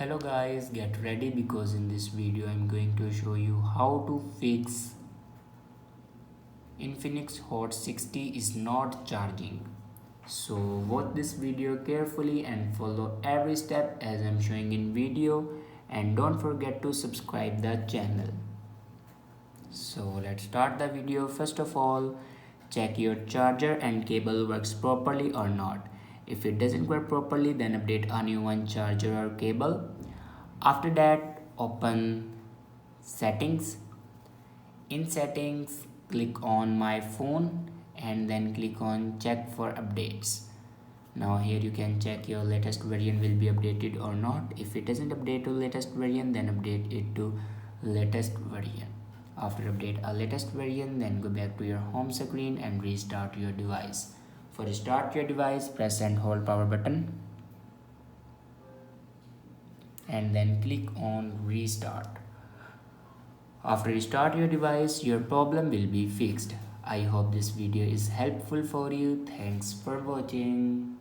Hello guys, get ready because in this video I'm going to show you how to fix Infinix Hot 60 is not charging. So watch this video carefully and follow every step as I'm showing in video, and don't forget to subscribe the channel. So let's start the video. First of all, check your charger and cable works properly or not. If it doesn't work properly, then update a new one charger or cable. After that, open settings. In settings, click on my phone and then click on check for updates. Now here you can check your latest version will be updated or not. If it doesn't update to latest version, then update it to latest version. After update a latest version, then go back to your home screen and restart your device. For restart your device, press and hold power button and then click on restart. After restart your device, your problem will be fixed. I hope this video is helpful for you. Thanks for watching.